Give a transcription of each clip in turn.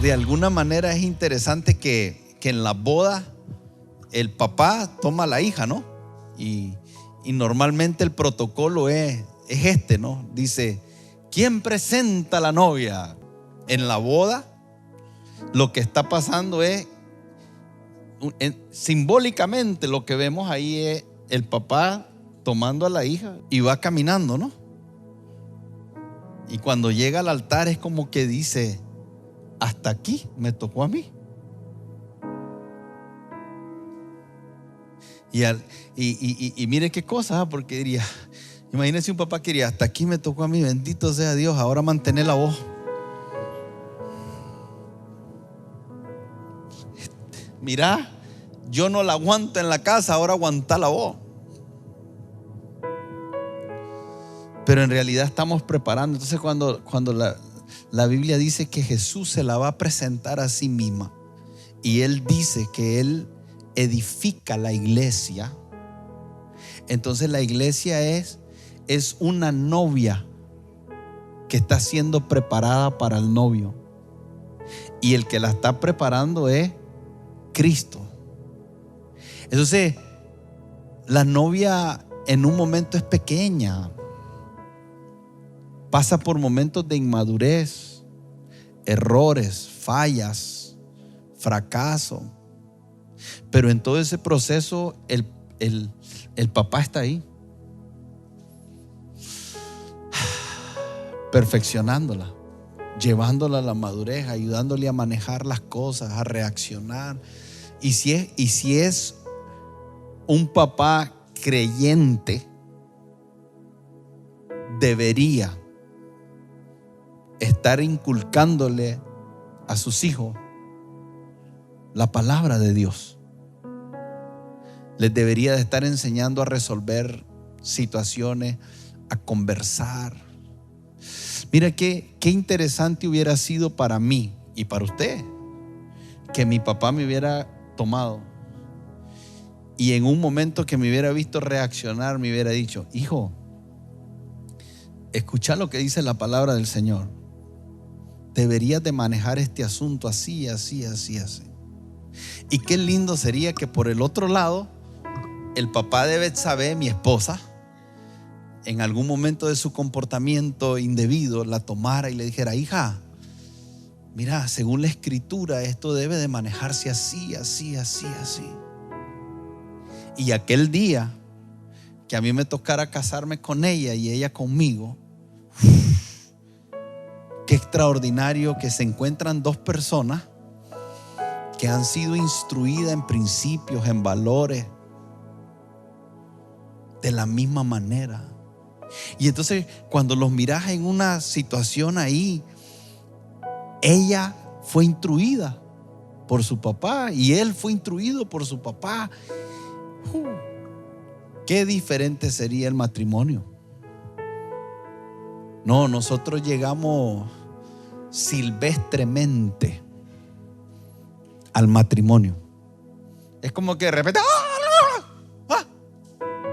de alguna manera es interesante que en la boda el papá toma a la hija, ¿no? Y normalmente el protocolo es este, ¿no? Dice, ¿quién presenta a la novia? En la boda lo que está pasando es, simbólicamente lo que vemos ahí es el papá tomando a la hija y va caminando, ¿no? Y cuando llega al altar es como que dice, hasta aquí me tocó a mí. Y mire qué cosa, porque diría, imagínese un papá que diría, hasta aquí me tocó a mí, bendito sea Dios, ahora mantener la voz. Mira, yo no la aguanto en la casa, ahora aguanta la voz. Pero en realidad estamos preparando. Entonces cuando la Biblia dice que Jesús se la va a presentar a sí misma y Él dice que Él edifica la iglesia, entonces la iglesia es una novia que está siendo preparada para el novio, y el que la está preparando es Cristo. Entonces la novia en un momento es pequeña, pasa por momentos de inmadurez, errores, fallas, fracaso. Pero en todo ese proceso el papá está ahí, perfeccionándola, llevándola a la madurez, ayudándole a manejar las cosas, a reaccionar. Y si es un papá creyente, debería estar inculcándole a sus hijos la palabra de Dios. Les debería de estar enseñando a resolver situaciones, a conversar. Mira qué interesante hubiera sido para mí y para usted que mi papá me hubiera tomado y en un momento que me hubiera visto reaccionar me hubiera dicho, hijo, escucha lo que dice la palabra del Señor. Deberías de manejar este asunto así, así, así, así. Y qué lindo sería que por el otro lado el papá de Betsabé, mi esposa, en algún momento de su comportamiento indebido la tomara y le dijera, hija, mira, según la escritura esto debe de manejarse así, así, así, así. Y aquel día que a mí me tocara casarme con ella y ella conmigo, qué extraordinario que se encuentran dos personas que han sido instruidas en principios, en valores, de la misma manera. Y entonces cuando los miras en una situación ahí, ella fue instruida por su papá y él fue instruido por su papá. Qué diferente sería el matrimonio. No, nosotros llegamos silvestremente al matrimonio. Es como que de repente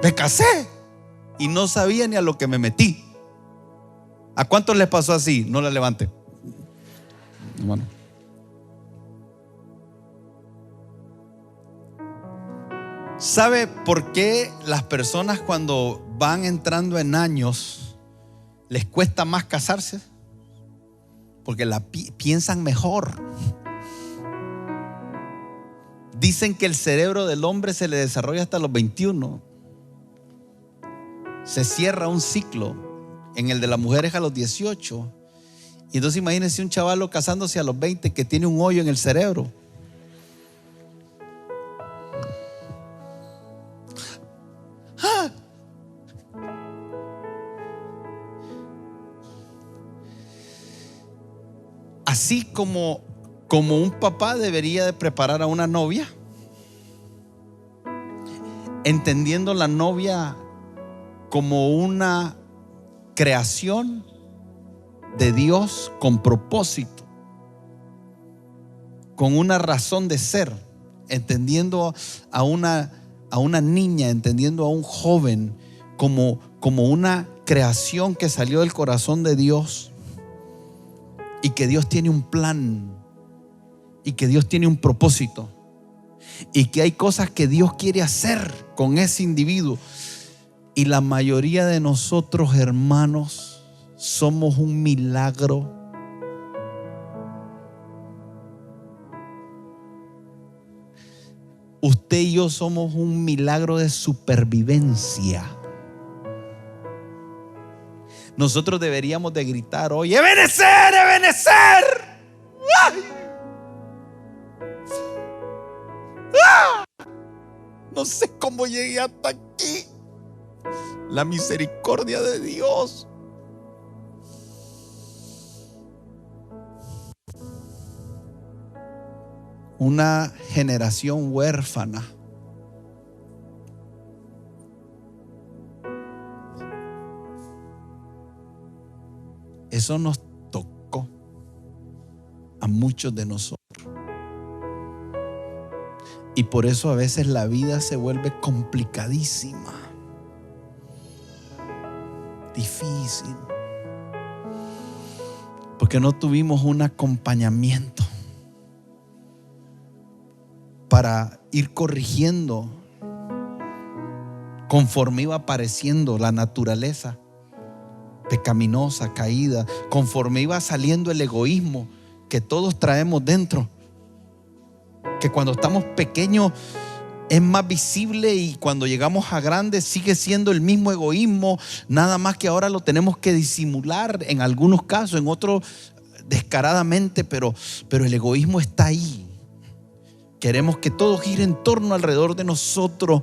me casé y no sabía ni a lo que me metí. ¿A cuántos les pasó así? No la levante, hermano. ¿Sabe por qué las personas cuando van entrando en años les cuesta más casarse? Porque piensan mejor. Dicen que el cerebro del hombre se le desarrolla hasta los 21. Se cierra un ciclo. En el de las mujeres a los 18. Y entonces imagínense un chavalo casándose a los 20 que tiene un hoyo en el cerebro. Así como un papá debería de preparar a una novia, entendiendo la novia como una creación de Dios con propósito, con una razón de ser, entendiendo a una niña, entendiendo a un joven como una creación que salió del corazón de Dios y que Dios tiene un plan y que Dios tiene un propósito y que hay cosas que Dios quiere hacer con ese individuo. Y la mayoría de nosotros, hermanos, somos un milagro. Usted y yo somos un milagro de supervivencia. Nosotros deberíamos de gritar hoy: ¡Ebenezer, Ebenezer! ¡Ay! ¡Ah! No sé cómo llegué hasta aquí. La misericordia de Dios. Una generación huérfana. Eso nos tocó a muchos de nosotros. Y por eso a veces la vida se vuelve complicadísima, difícil, porque no tuvimos un acompañamiento para ir corrigiendo conforme iba apareciendo la naturaleza pecaminosa, caída, conforme iba saliendo el egoísmo que todos traemos dentro, que cuando estamos pequeños es más visible y cuando llegamos a grandes sigue siendo el mismo egoísmo, nada más que ahora lo tenemos que disimular en algunos casos, en otros descaradamente, pero el egoísmo está ahí. Queremos que todo gire en torno alrededor de nosotros.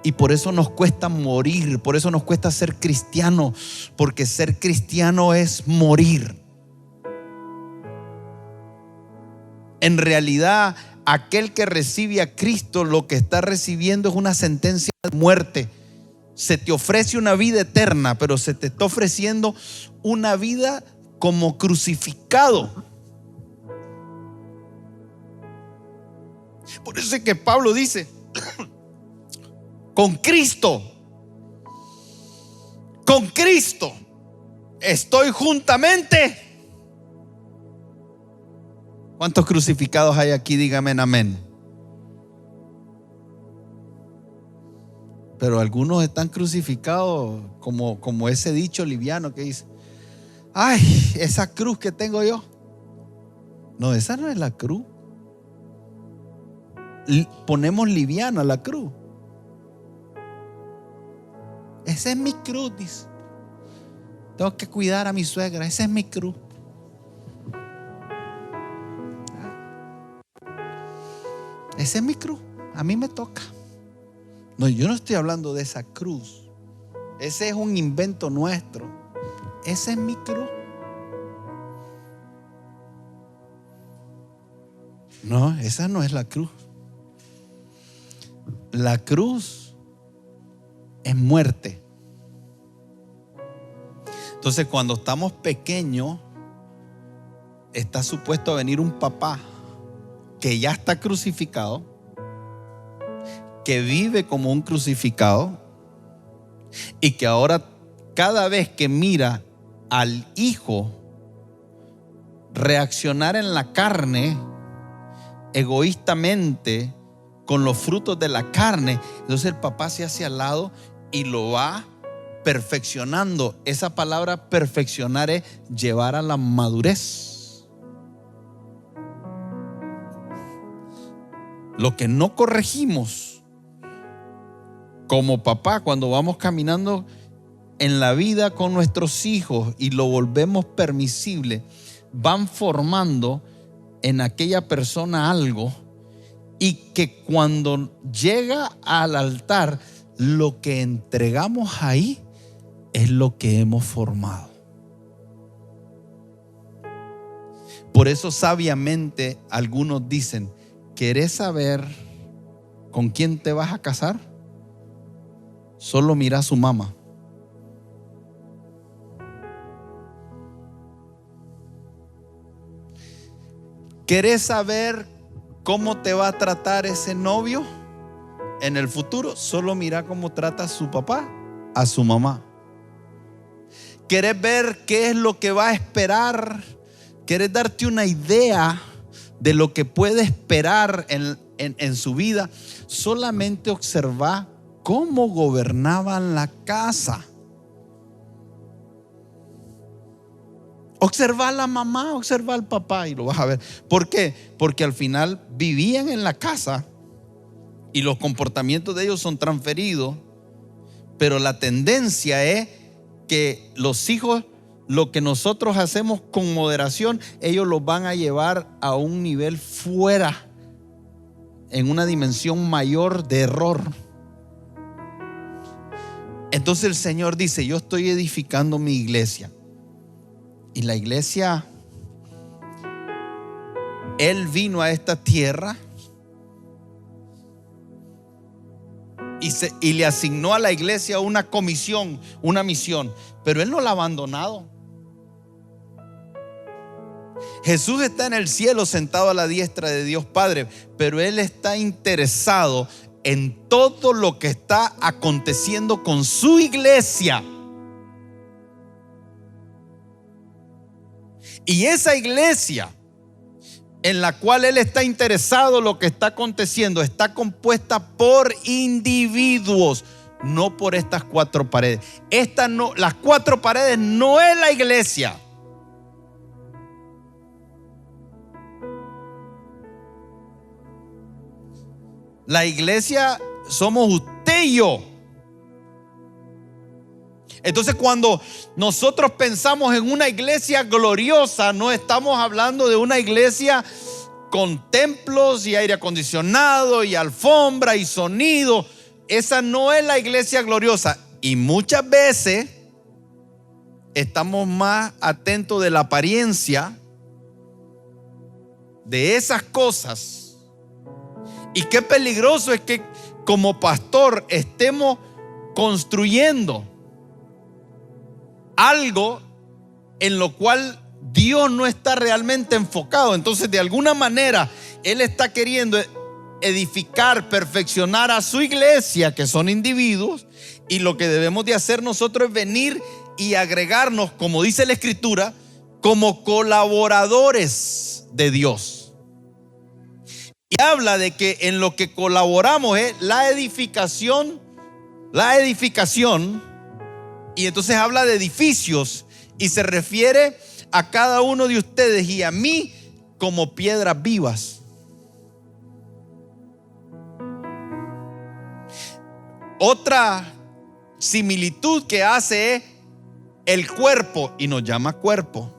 Y por eso nos cuesta morir, por eso nos cuesta ser cristiano, porque ser cristiano es morir. En realidad, aquel que recibe a Cristo, lo que está recibiendo es una sentencia de muerte. Se te ofrece una vida eterna, pero se te está ofreciendo una vida como crucificado. Por eso es que Pablo dice: con Cristo estoy juntamente. ¿Cuántos crucificados hay aquí? Dígame amén. Pero algunos están crucificados como ese dicho liviano que dice: ay, esa cruz que tengo yo. No, esa no es la cruz. Ponemos liviana la cruz. Esa es mi cruz, dice. Tengo que cuidar a mi suegra. Esa es mi cruz. Esa es mi cruz. A mí me toca. No, yo no estoy hablando de esa cruz. Ese es un invento nuestro. Esa es mi cruz. No, esa no es la cruz. La cruz es muerte. Entonces, cuando estamos pequeños, está supuesto a venir un papá que ya está crucificado, que vive como un crucificado y que ahora cada vez que mira al hijo reaccionar en la carne egoístamente con los frutos de la carne, entonces el papá se hace al lado y lo va perfeccionando. Esa palabra perfeccionar es llevar a la madurez. Lo que no corregimos como papá cuando vamos caminando en la vida con nuestros hijos y lo volvemos permisible, van formando en aquella persona algo, y que cuando llega al altar, lo que entregamos ahí es lo que hemos formado. Por eso sabiamente algunos dicen: ¿querés saber con quién te vas a casar? Solo mira a su mamá. ¿Querés saber cómo te va a tratar ese novio en el futuro? Solo mira cómo trata a su papá, a su mamá. ¿Querés ver qué es lo que va a esperar? ¿Querés darte una idea de lo que puede esperar en su vida, solamente observa cómo gobernaban la casa. Observa a la mamá, observa al papá y lo vas a ver. ¿Por qué? Porque al final vivían en la casa y los comportamientos de ellos son transferidos, pero la tendencia es que los hijos, lo que nosotros hacemos con moderación, ellos los van a llevar a un nivel fuera, en una dimensión mayor de error. Entonces el Señor dice: yo estoy edificando mi iglesia. Y la iglesia, Él vino a esta tierra y le asignó a la iglesia una comisión, una misión, pero Él no la ha abandonado. Jesús está en el cielo sentado a la diestra de Dios Padre, pero Él está interesado en todo lo que está aconteciendo con su iglesia. Y esa iglesia en la cual Él está interesado, lo que está aconteciendo, está compuesta por individuos, no por estas cuatro paredes. Las cuatro paredes no es la iglesia. La iglesia somos usted y yo. Entonces, cuando nosotros pensamos en una iglesia gloriosa, no estamos hablando de una iglesia con templos y aire acondicionado y alfombra y sonido. Esa no es la iglesia gloriosa. Y muchas veces estamos más atentos de la apariencia de esas cosas. Y qué peligroso es que como pastor estemos construyendo algo en lo cual Dios no está realmente enfocado. Entonces, de alguna manera, Él está queriendo edificar, perfeccionar a su iglesia, que son individuos, y lo que debemos de hacer nosotros es venir y agregarnos, como dice la Escritura, como colaboradores de Dios. Y habla de que en lo que colaboramos es la edificación, y entonces habla de edificios y se refiere a cada uno de ustedes y a mí como piedras vivas. Otra similitud que hace es el cuerpo, y nos llama cuerpo,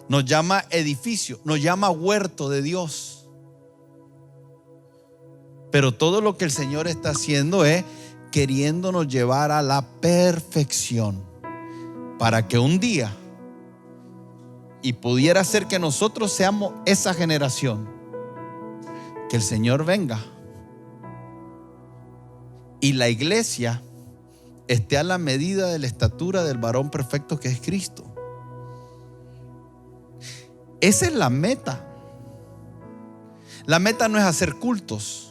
nos llama edificio, nos llama huerto de Dios. Pero todo lo que el Señor está haciendo es queriéndonos llevar a la perfección, para que un día, y pudiera ser que nosotros seamos esa generación, que el Señor venga y la iglesia esté a la medida de la estatura del varón perfecto que es Cristo. Esa es la meta. La meta no es hacer cultos.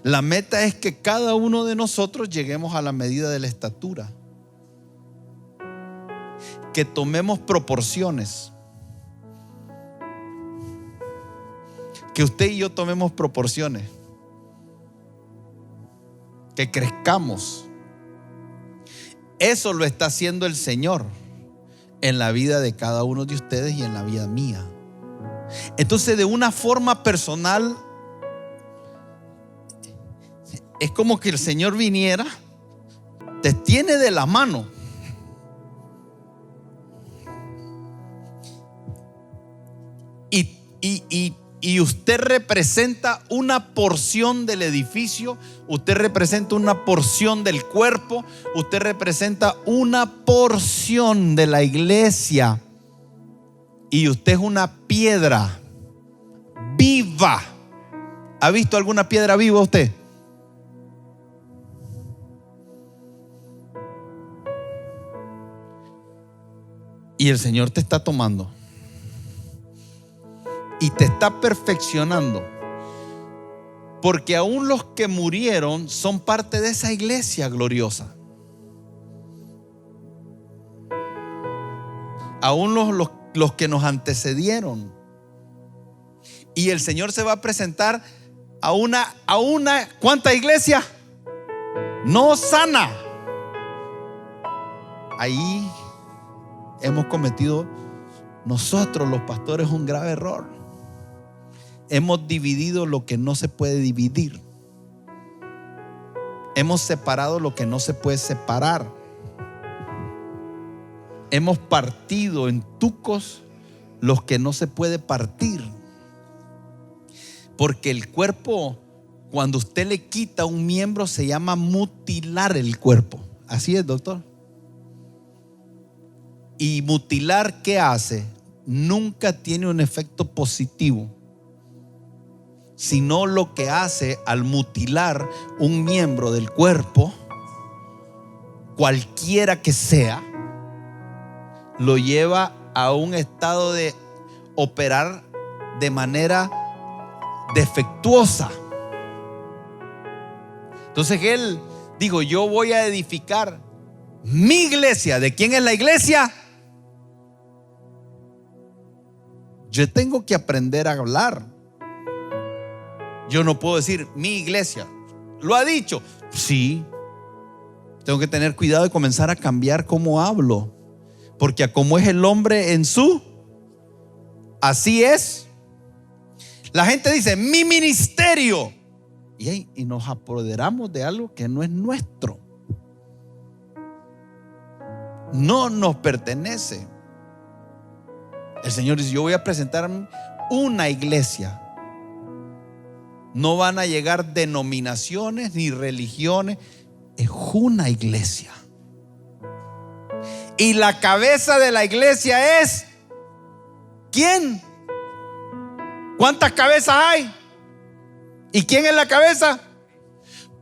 La meta es que cada uno de nosotros lleguemos a la medida de la estatura, que tomemos proporciones, que usted y yo tomemos proporciones, que crezcamos. Eso lo está haciendo el Señor en la vida de cada uno de ustedes y en la vida mía. Entonces, de una forma personal, es como que el Señor viniera, te tiene de la mano y usted representa una porción del edificio, usted representa una porción del cuerpo, usted representa una porción de la iglesia, y usted es una piedra viva. ¿Ha visto alguna piedra viva usted? Y el Señor te está tomando y te está perfeccionando, porque aún los que murieron son parte de esa iglesia gloriosa. aún los que nos antecedieron. Y el Señor se va a presentar a una ¿cuánta iglesia? No sana. Ahí hemos cometido nosotros los pastores un grave error. Hemos dividido lo que no se puede dividir. Hemos separado lo que no se puede separar. Hemos partido en tucos los que no se puede partir. Porque el cuerpo, cuando usted le quita un miembro, se llama mutilar el cuerpo. Así es, doctor. Y mutilar, ¿qué hace? Nunca tiene un efecto positivo, sino lo que hace al mutilar un miembro del cuerpo, cualquiera que sea, lo lleva a un estado de operar de manera defectuosa. Entonces él dijo: yo voy a edificar mi iglesia. ¿De quién es la iglesia? Yo tengo que aprender a hablar. Yo no puedo decir mi iglesia. ¿Lo ha dicho? Sí. Tengo que tener cuidado de comenzar a cambiar cómo hablo, porque a como es el hombre en su, así es. La gente dice mi ministerio, y nos apoderamos de algo que no es nuestro, no nos pertenece. El Señor dice: yo voy a presentar una iglesia. No van a llegar denominaciones ni religiones, es una iglesia. Y la cabeza de la iglesia es ¿quién? ¿Cuántas cabezas hay? ¿Y quién es la cabeza?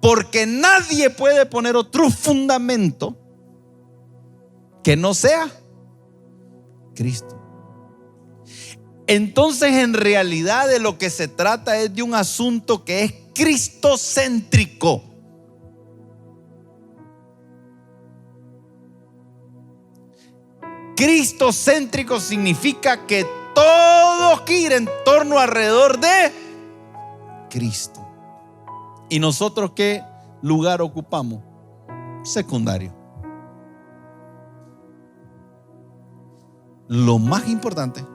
Porque nadie puede poner otro fundamento que no sea Cristo. Entonces, en realidad, de lo que se trata es de un asunto que es cristocéntrico. Cristocéntrico significa que todo gira en torno alrededor de Cristo. ¿Y nosotros qué lugar ocupamos? Secundario. Lo más importante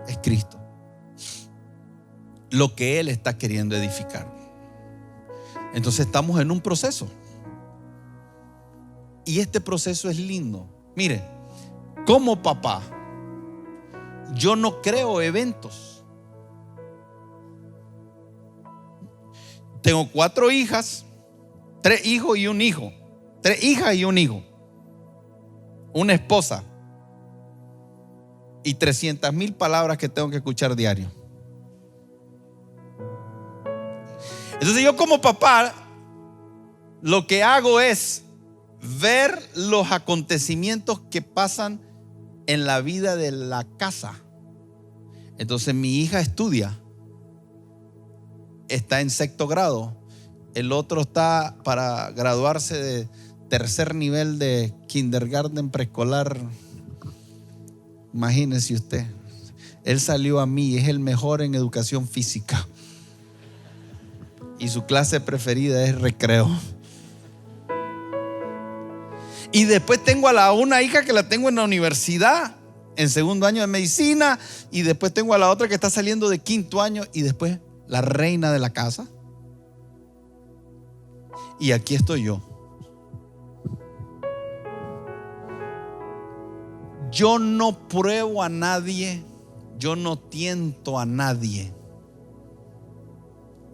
es Cristo, lo que Él está queriendo edificar. Entonces estamos en un proceso, y este proceso es lindo. Mire, como papá, yo no creo eventos. Tengo 4 hijas, 3 hijos y un hijo, 3 hijas y un hijo, una esposa y 300,000 palabras que tengo que escuchar diario. Entonces yo como papá lo que hago es ver los acontecimientos que pasan en la vida de la casa. Entonces mi hija estudia, está en 6º grado, el otro está para graduarse de 3er nivel de kindergarten preescolar. Imagínese usted, él salió a mí, es el mejor en educación física y su clase preferida es recreo. Y después tengo a una hija que la tengo en la universidad, en 2º año de medicina, y después tengo a la otra que está saliendo de 5º año, y después la reina de la casa. Y aquí estoy yo. Yo no pruebo a nadie, yo no tiento a nadie,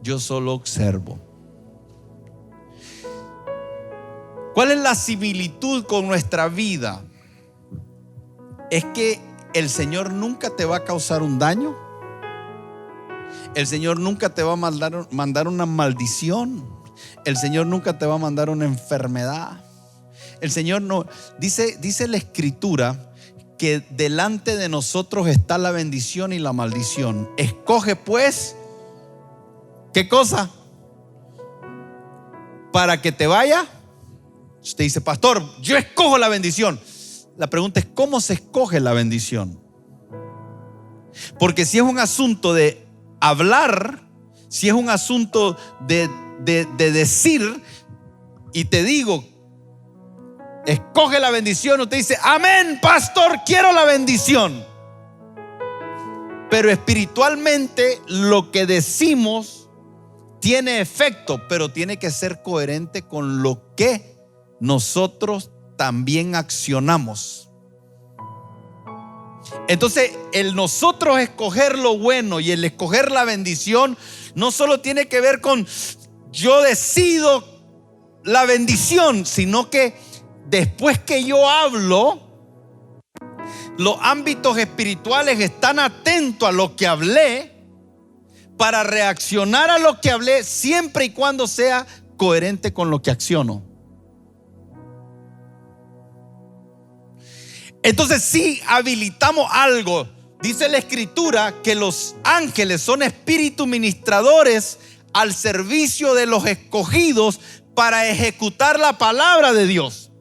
yo solo observo. ¿Cuál es la similitud con nuestra vida? Es que el Señor nunca te va a causar un daño. El Señor nunca te va a mandar una maldición. El Señor nunca te va a mandar una enfermedad. El Señor no, dice la Escritura que delante de nosotros está la bendición y la maldición. Escoge pues, ¿qué cosa? Para que te vaya. Usted dice: pastor, yo escojo la bendición. La pregunta es: ¿cómo se escoge la bendición? Porque si es un asunto de hablar, si es un asunto de decir, y te digo, escoge la bendición, usted dice: amén, pastor, quiero la bendición. Pero espiritualmente lo que decimos tiene efecto, pero tiene que ser coherente con lo que nosotros también accionamos. Entonces, el nosotros escoger lo bueno y el escoger la bendición no solo tiene que ver con yo decido la bendición, sino que después que yo hablo, los ámbitos espirituales están atentos a lo que hablé para reaccionar a lo que hablé, siempre y cuando sea coherente con lo que acciono. Entonces, si habilitamos algo, dice la Escritura que los ángeles son espíritus ministradores al servicio de los escogidos para ejecutar la palabra de Dios.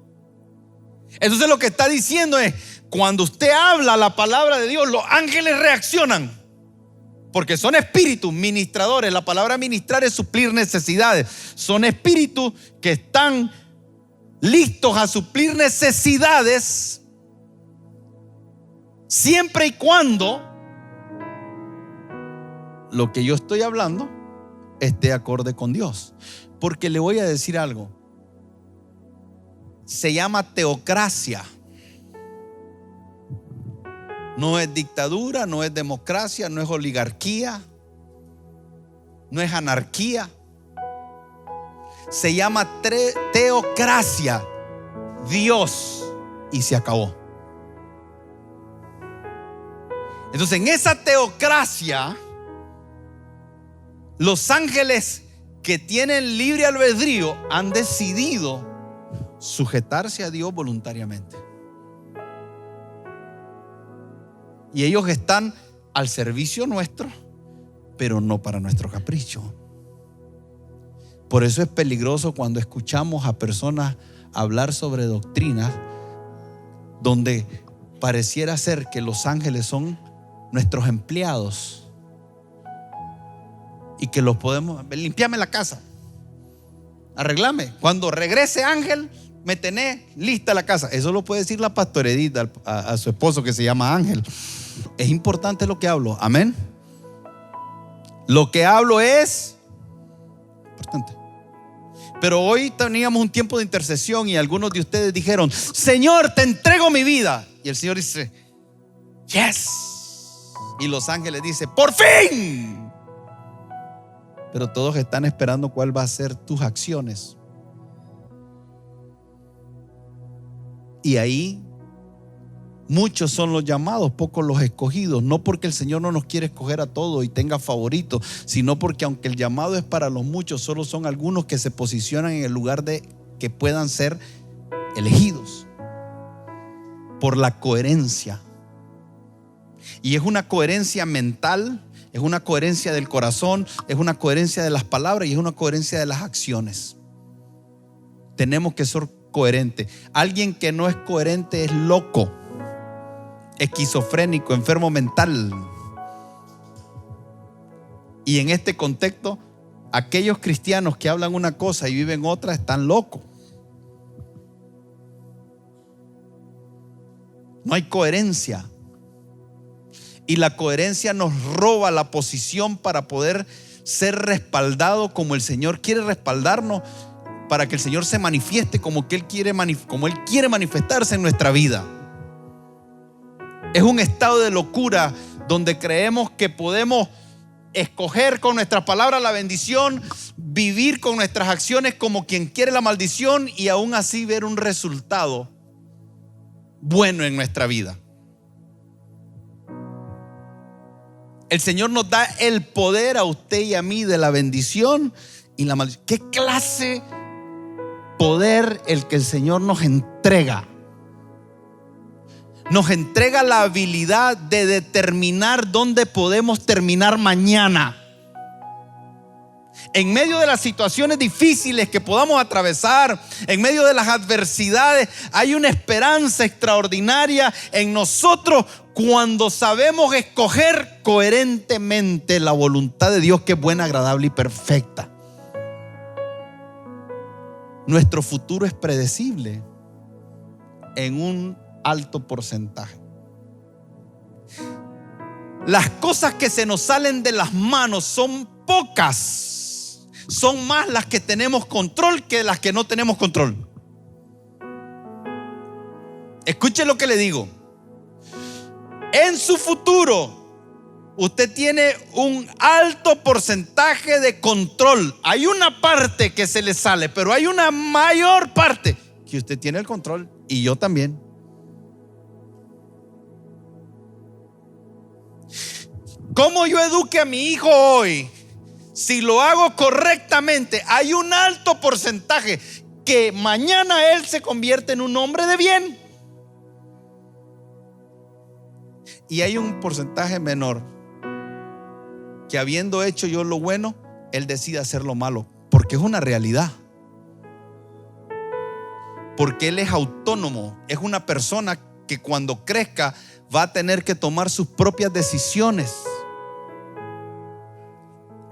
Entonces, lo que está diciendo es: cuando usted habla la palabra de Dios, los ángeles reaccionan, porque son espíritus ministradores. La palabra ministrar es suplir necesidades. Son espíritus que están listos a suplir necesidades, siempre y cuando lo que yo estoy hablando esté acorde con Dios. Porque le voy a decir algo: se llama teocracia. No es dictadura, no es democracia, no es oligarquía, no es anarquía. Se llama teocracia. Dios, y se acabó. Entonces, en esa teocracia, los ángeles que tienen libre albedrío han decidido sujetarse a Dios voluntariamente. Y ellos están al servicio nuestro, pero no para nuestro capricho. Por eso es peligroso cuando escuchamos a personas hablar sobre doctrinas donde pareciera ser que los ángeles son nuestros empleados y que los podemos: limpiame la casa, arreglame, cuando regrese Ángel me tenés lista la casa. Eso lo puede decir la pastora Edith a su esposo, que se llama Ángel. Es importante lo que hablo, amén. Lo que hablo es importante. Pero hoy teníamos un tiempo de intercesión y algunos de ustedes dijeron: Señor, te entrego mi vida. Y el Señor dice: yes. Y los ángeles dicen: por fin. Pero todos están esperando cuál va a ser tus acciones. Y ahí muchos son los llamados, pocos los escogidos. No porque el Señor no nos quiere escoger a todos y tenga favoritos, sino porque aunque el llamado es para los muchos, solo son algunos que se posicionan en el lugar de que puedan ser elegidos por la coherencia. Y es una coherencia mental, es una coherencia del corazón, es una coherencia de las palabras y es una coherencia de las acciones. Tenemos que ser coherentes. Alguien que no es coherente es loco, esquizofrénico, enfermo mental. Y en este contexto, aquellos cristianos que hablan una cosa y viven otra están locos. No hay coherencia. Y la coherencia nos roba la posición para poder ser respaldado como el Señor quiere respaldarnos, para que el Señor se manifieste como Él quiere manifestarse en nuestra vida. Es un estado de locura donde creemos que podemos escoger con nuestras palabras la bendición, vivir con nuestras acciones como quien quiere la maldición y aún así ver un resultado bueno en nuestra vida. El Señor nos da el poder a usted y a mí de la bendición y la maldición. ¿Qué clase poder el que el Señor nos entrega? Nos entrega la habilidad de determinar dónde podemos terminar mañana. En medio de las situaciones difíciles que podamos atravesar, en medio de las adversidades, hay una esperanza extraordinaria en nosotros cuando sabemos escoger coherentemente la voluntad de Dios, que es buena, agradable y perfecta. Nuestro futuro es predecible en un alto porcentaje. Las cosas que se nos salen de las manos son pocas. Son más las que tenemos control que las que no tenemos control. Escuche lo que le digo. En su futuro, usted tiene un alto porcentaje de control. Hay una parte que se le sale, pero hay una mayor parte que usted tiene el control, y yo también. ¿Cómo yo eduque a mi hijo hoy? Si lo hago correctamente, hay un alto porcentaje que mañana él se convierte en un hombre de bien. Y hay un porcentaje menor que, habiendo hecho yo lo bueno, él decide hacer lo malo, porque es una realidad. Porque él es autónomo, es una persona que cuando crezca va a tener que tomar sus propias decisiones.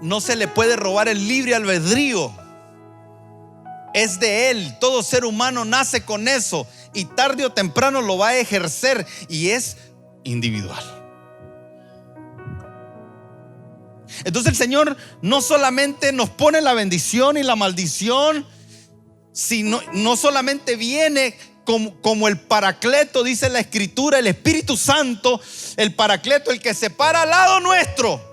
No se le puede robar el libre albedrío. Es de él. Todo ser humano nace con eso, y tarde o temprano lo va a ejercer, y es individual. Entonces el Señor no solamente nos pone la bendición y la maldición, sino no solamente viene como el Paracleto, dice la Escritura, el Espíritu Santo, el Paracleto, el que se para al lado nuestro.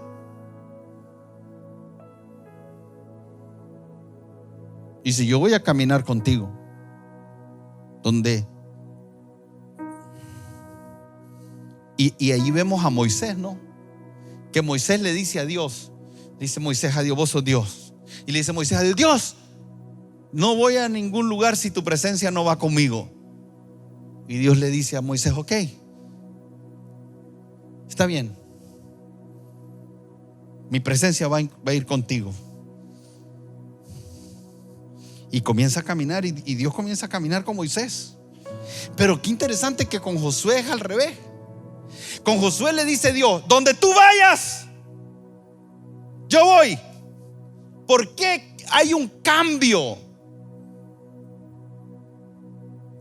Y si yo voy a caminar contigo, donde y allí vemos a Moisés, ¿no? Que Moisés le dice a Dios, dice Moisés a Dios: vos sos Dios. Y le dice Moisés a Dios: Dios, no voy a ningún lugar si tu presencia no va conmigo. Y Dios le dice a Moisés: ok, está bien, mi presencia va a ir contigo. Y comienza a caminar, y Dios comienza a caminar con Moisés. Pero qué interesante que con Josué es al revés. Con Josué le dice Dios: donde tú vayas, yo voy. ¿Por qué hay un cambio?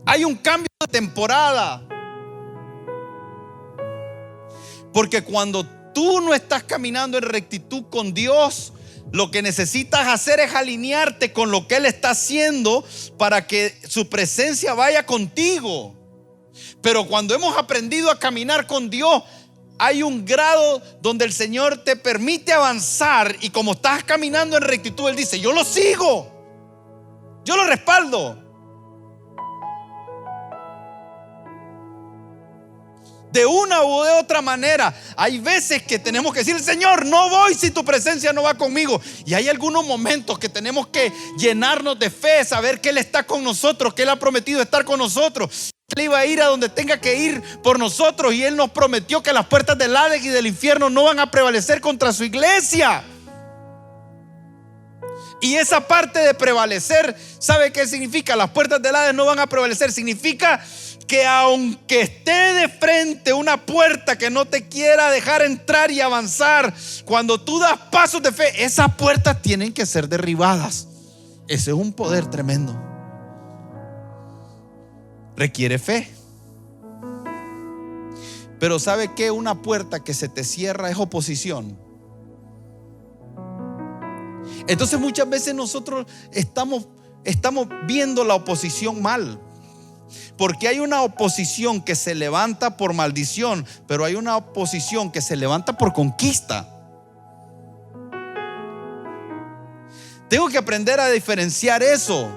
Hay un cambio de temporada. Porque cuando tú no estás caminando en rectitud con Dios, lo que necesitas hacer es alinearte con lo que Él está haciendo para que su presencia vaya contigo. Pero cuando hemos aprendido a caminar con Dios, hay un grado donde el Señor te permite avanzar, y como estás caminando en rectitud, Él dice: yo lo sigo, yo lo respaldo. De una u de otra manera, hay veces que tenemos que decir: Señor, no voy si tu presencia no va conmigo. Y hay algunos momentos que tenemos que llenarnos de fe, saber que Él está con nosotros, que Él ha prometido estar con nosotros. Él iba a ir a donde tenga que ir por nosotros, y Él nos prometió que las puertas del Hades y del infierno no van a prevalecer contra su iglesia. Y esa parte de prevalecer, ¿sabe qué significa? Las puertas del Hades no van a prevalecer. Significa que aunque esté de frente una puerta que no te quiera dejar entrar y avanzar, cuando tú das pasos de fe, esas puertas tienen que ser derribadas. Ese es un poder tremendo. Requiere fe. Pero ¿sabe qué? Una puerta que se te cierra es oposición. Entonces muchas veces nosotros estamos viendo la oposición mal. Porque hay una oposición que se levanta por maldición, pero hay una oposición que se levanta por conquista. Tengo que aprender a diferenciar eso.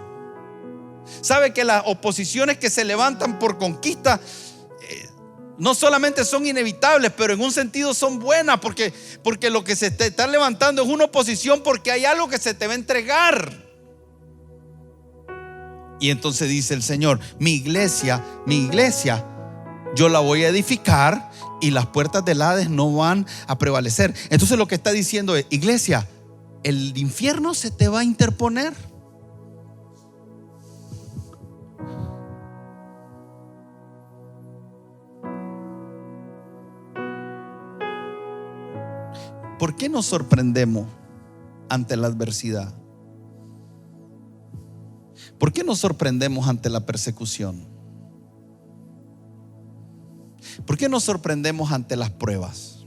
¿Sabe que las oposiciones que se levantan por conquista no solamente son inevitables, pero en un sentido son buenas? Porque lo que se te está levantando es una oposición porque hay algo que se te va a entregar. Y entonces dice el Señor: mi iglesia, yo la voy a edificar, y las puertas del Hades no van a prevalecer. Entonces lo que está diciendo es: iglesia, el infierno se te va a interponer. ¿Por qué nos sorprendemos ante la adversidad? ¿Por qué nos sorprendemos ante la persecución? ¿Por qué nos sorprendemos ante las pruebas?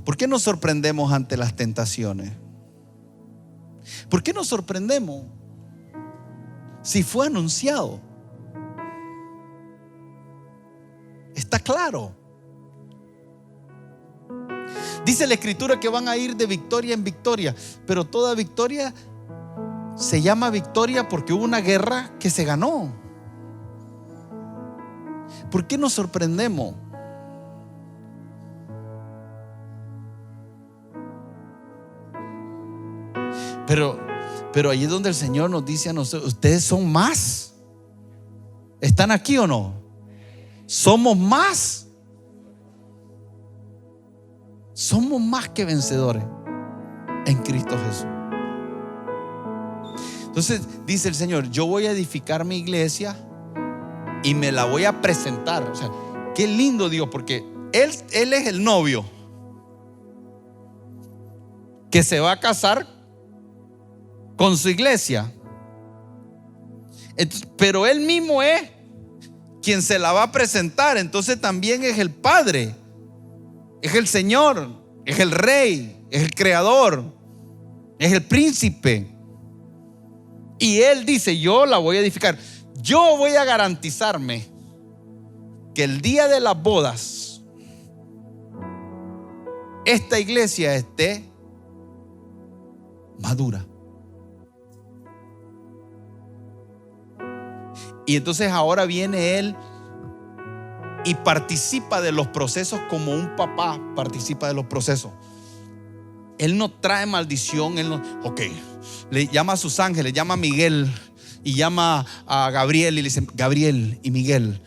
¿Por qué nos sorprendemos ante las tentaciones? ¿Por qué nos sorprendemos si fue anunciado? Está claro. Dice la Escritura que van a ir de victoria en victoria, pero toda victoria se llama victoria porque hubo una guerra que se ganó. ¿Por qué nos sorprendemos? Pero ahí es donde el Señor nos dice a nosotros: ustedes son más. ¿Están aquí o no? Somos más. Somos más que vencedores en Cristo Jesús. Entonces dice el Señor: yo voy a edificar mi iglesia y me la voy a presentar. O sea, qué lindo Dios, porque Él es el novio que se va a casar con su iglesia. Entonces, pero Él mismo es quien se la va a presentar. Entonces también es el Padre, es el Señor, es el Rey, es el Creador, es el Príncipe. Y Él dice: yo la voy a edificar. Yo voy a garantizarme que el día de las bodas esta iglesia esté madura. Y entonces ahora viene Él y participa de los procesos como un papá participa de los procesos. Él no trae maldición. Él no, le llama a sus ángeles, llama a Miguel y llama a Gabriel y le dice: Gabriel y Miguel,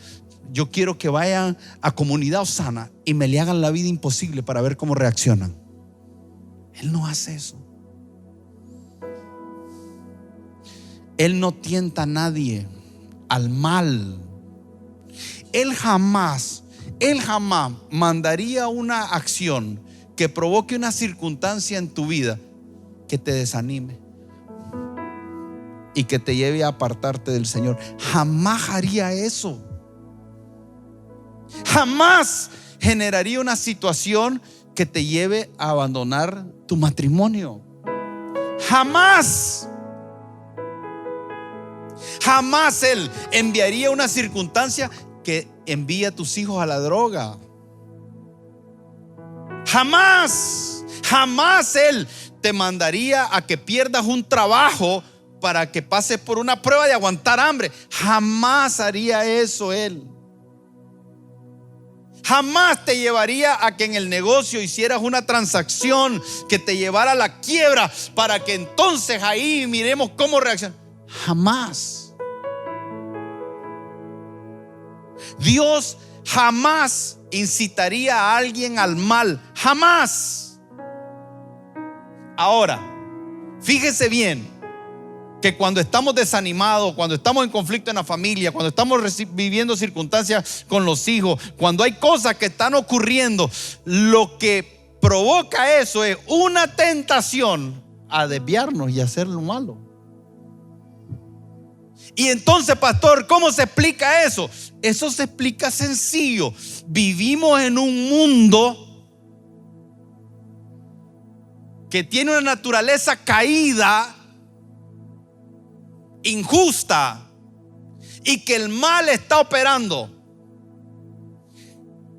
yo quiero que vayan a Comunidad Osana y me le hagan la vida imposible para ver cómo reaccionan. Él no hace eso. Él no tienta a nadie al mal. Él jamás mandaría una acción que provoque una circunstancia en tu vida que te desanime y que te lleve a apartarte del Señor. Jamás haría eso. Jamás generaría una situación que te lleve a abandonar tu matrimonio. Jamás. Jamás Él enviaría una circunstancia que envíe a tus hijos a la droga. Jamás Él te mandaría a que pierdas un trabajo para que pases por una prueba de aguantar hambre. Jamás haría eso Él. Jamás te llevaría a que en el negocio hicieras una transacción que te llevara a la quiebra para que entonces ahí miremos cómo reacciona. Jamás. Dios jamás incitaría a alguien al mal. Jamás. Ahora, fíjese bien que cuando estamos desanimados, cuando estamos en conflicto en la familia, cuando estamos viviendo circunstancias con los hijos, cuando hay cosas que están ocurriendo, lo que provoca eso es una tentación a desviarnos y hacer lo malo. Y entonces, pastor, ¿cómo se explica eso? Eso se explica sencillo. Vivimos en un mundo que tiene una naturaleza caída, injusta, y que el mal está operando,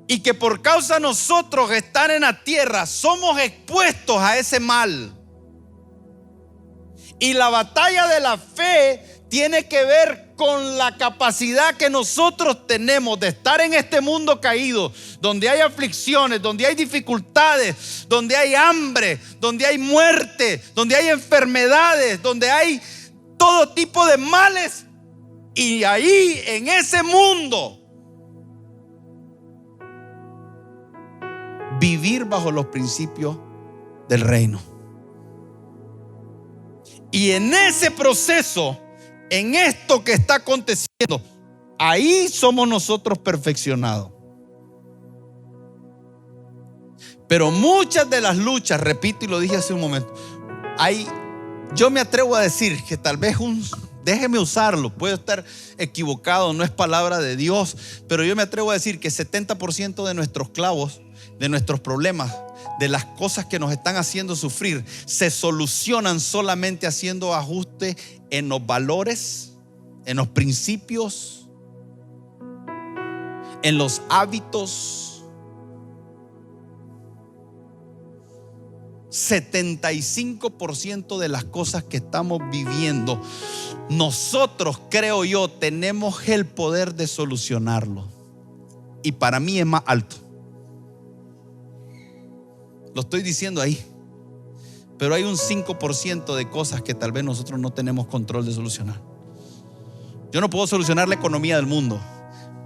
y que por causa de nosotros estar en la tierra somos expuestos a ese mal. Y la batalla de la fe tiene que ver con la capacidad que nosotros tenemos de estar en este mundo caído, donde hay aflicciones, donde hay dificultades, donde hay hambre, donde hay muerte, donde hay enfermedades, donde hay todo tipo de males. Y ahí, en ese mundo, vivir bajo los principios del reino. Y en ese proceso, en esto que está aconteciendo, ahí somos nosotros perfeccionados. Pero muchas de las luchas, repito y lo dije hace un momento, yo me atrevo a decir que tal vez déjeme usarlo, puedo estar equivocado, no es palabra de Dios, pero yo me atrevo a decir que 70% de nuestros clavos, de nuestros problemas, de las cosas que nos están haciendo sufrir, se solucionan solamente haciendo ajustes en los valores, en los principios, en los hábitos. 75% de las cosas que estamos viviendo, nosotros, creo yo, tenemos el poder de solucionarlo. Y para mí es más alto. Lo estoy diciendo ahí. Pero hay un 5% de cosas que tal vez nosotros no tenemos control de solucionar. Yo no puedo solucionar la economía del mundo,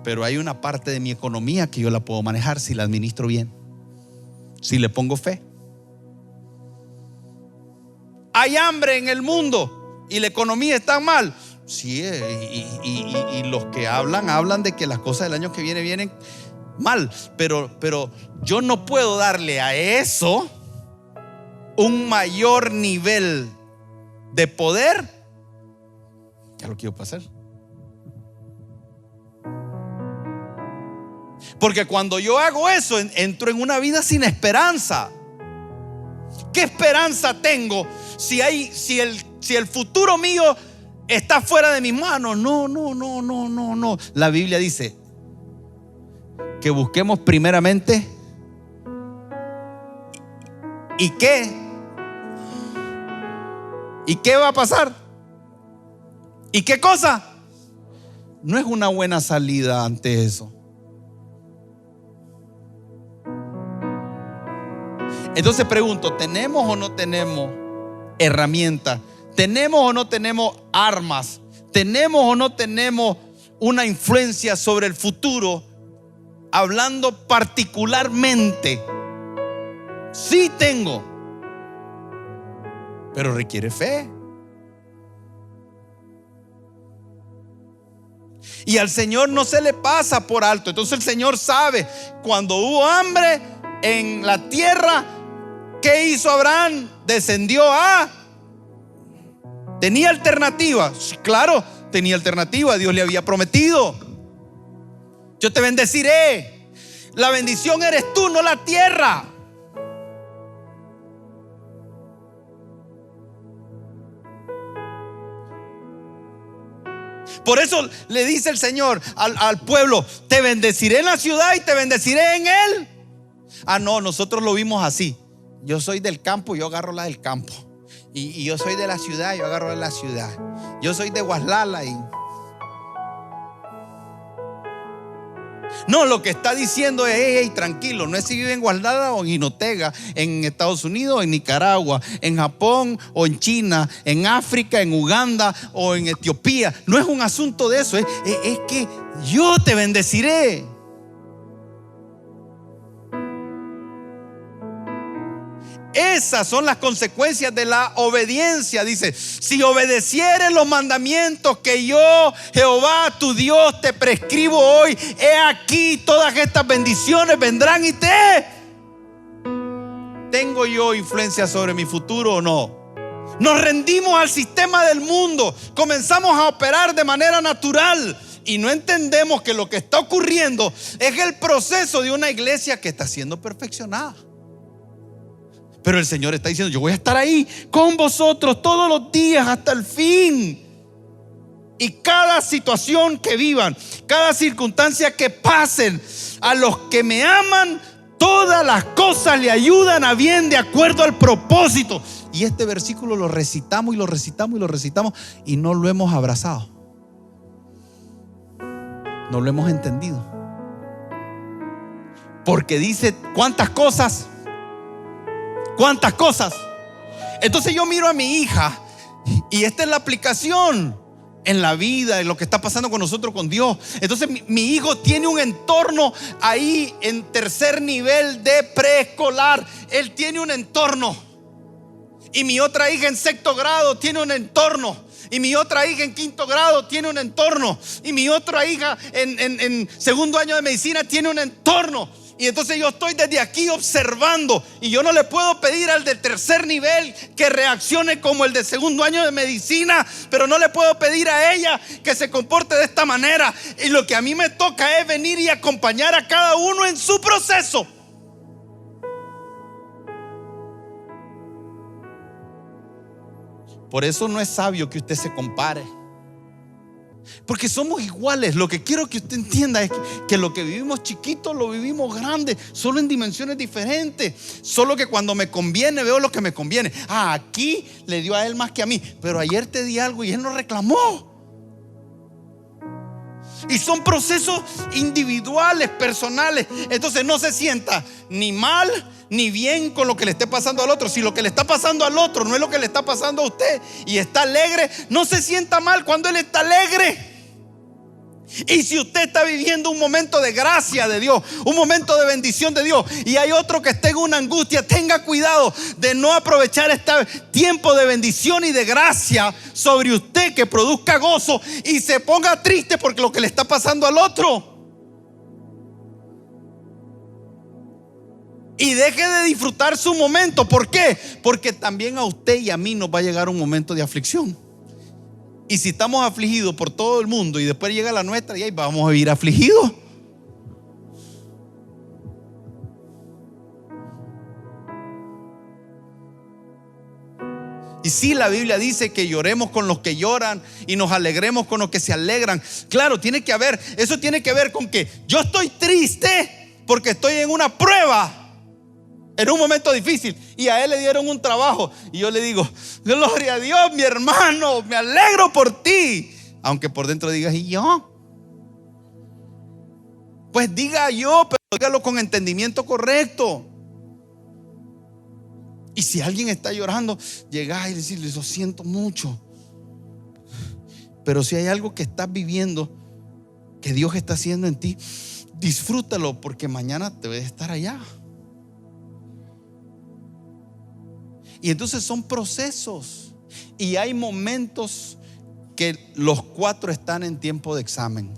pero hay una parte de mi economía que yo la puedo manejar si la administro bien, si le pongo fe. Hay hambre en el mundo y la economía está mal. Sí, y los que hablan de que las cosas del año que viene vienen mal, pero yo no puedo darle a eso un mayor nivel de poder que lo que yo puedo hacer. Porque cuando yo hago eso, entro en una vida sin esperanza. ¿Qué esperanza tengo si el futuro mío está fuera de mis manos? No. La Biblia dice que busquemos primeramente. ¿Y qué? ¿Y qué va a pasar? ¿Y qué cosa? No es una buena salida ante eso. Entonces pregunto, ¿tenemos o no tenemos herramientas? ¿Tenemos o no tenemos armas? ¿Tenemos o no tenemos una influencia sobre el futuro? Hablando particularmente, sí tengo, pero requiere fe. Y al Señor no se le pasa por alto. Entonces el Señor sabe, cuando hubo hambre en la tierra, ¿qué hizo Abraham? Descendió ¿tenía alternativa? Claro, tenía alternativa. Dios le había prometido: yo te bendeciré. La bendición eres tú, no la tierra. Por eso le dice el Señor al pueblo: te bendeciré en la ciudad y te bendeciré en él. No, nosotros lo vimos así. Yo soy del campo, yo agarro la del campo. Y yo soy de la ciudad, yo agarro la ciudad. Yo soy de Guaslala y... No, lo que está diciendo es: hey, tranquilo, no es si vive en Guaslala o en Jinotega, en Estados Unidos, en Nicaragua, en Japón o en China, en África, en Uganda o en Etiopía. No es un asunto de eso, es que yo te bendeciré. Esas son las consecuencias de la obediencia. Dice: si obedecieres los mandamientos que yo, Jehová tu Dios, te prescribo hoy, he aquí todas estas bendiciones vendrán y ¿tengo yo influencia sobre mi futuro o no? Nos rendimos al sistema del mundo, comenzamos a operar de manera natural y no entendemos que lo que está ocurriendo es el proceso de una iglesia que está siendo perfeccionada. Pero el Señor está diciendo: yo voy a estar ahí con vosotros todos los días hasta el fin. Y cada situación que vivan, cada circunstancia que pasen, a los que me aman, todas las cosas le ayudan a bien de acuerdo al propósito. Y este versículo lo recitamos y lo recitamos y lo recitamos y no lo hemos abrazado. No lo hemos entendido. Porque dice ¿cuántas cosas? ¿Cuántas cosas? Entonces yo miro a mi hija y esta es la aplicación en la vida, en lo que está pasando con nosotros, con Dios. Entonces mi hijo tiene un entorno ahí en tercer nivel de preescolar. Él tiene un entorno. Y mi otra hija en sexto grado tiene un entorno. Y mi otra hija en quinto grado tiene un entorno. Y mi otra hija en segundo año de medicina tiene un entorno. Y entonces yo estoy desde aquí observando. Y yo no le puedo pedir al de tercer nivel que reaccione como el de segundo año de medicina, pero no le puedo pedir a ella que se comporte de esta manera. Y lo que a mí me toca es venir y acompañar a cada uno en su proceso. Por eso no es sabio que usted se compare, porque somos iguales. Lo que quiero que usted entienda es que lo que vivimos chiquito lo vivimos grande, solo en dimensiones diferentes. Solo que cuando me conviene veo lo que me conviene. Aquí le dio a él más que a mí, pero ayer te di algo y él no reclamó. Y son procesos individuales, personales. Entonces no se sienta ni mal ni bien con lo que le esté pasando al otro. Si lo que le está pasando al otro no es lo que le está pasando a usted y está alegre, no se sienta mal cuando él está alegre. Y si usted está viviendo un momento de gracia de Dios, un momento de bendición de Dios, y hay otro que esté en una angustia, tenga cuidado de no aprovechar este tiempo de bendición y de gracia sobre usted, que produzca gozo, y se ponga triste porque lo que le está pasando al otro. Y deje de disfrutar su momento. ¿Por qué? Porque también a usted y a mí nos va a llegar un momento de aflicción. Y si estamos afligidos por todo el mundo y después llega la nuestra, y ahí vamos a vivir afligidos. Y sí, la Biblia dice que lloremos con los que lloran y nos alegremos con los que se alegran. Claro, tiene que haber, eso tiene que ver con que yo estoy triste porque estoy en una prueba, en un momento difícil, y a él le dieron un trabajo, y yo le digo: gloria a Dios, mi hermano, me alegro por ti. Aunque por dentro digas: ¿y yo? Pues diga yo, pero dígalo con entendimiento correcto. Y si alguien está llorando, llega y decirle: lo siento mucho. Pero si hay algo que estás viviendo, que Dios está haciendo en ti, disfrútalo, porque mañana te voy a estar allá. Y entonces son procesos. Y hay momentos que los cuatro están en tiempo de examen.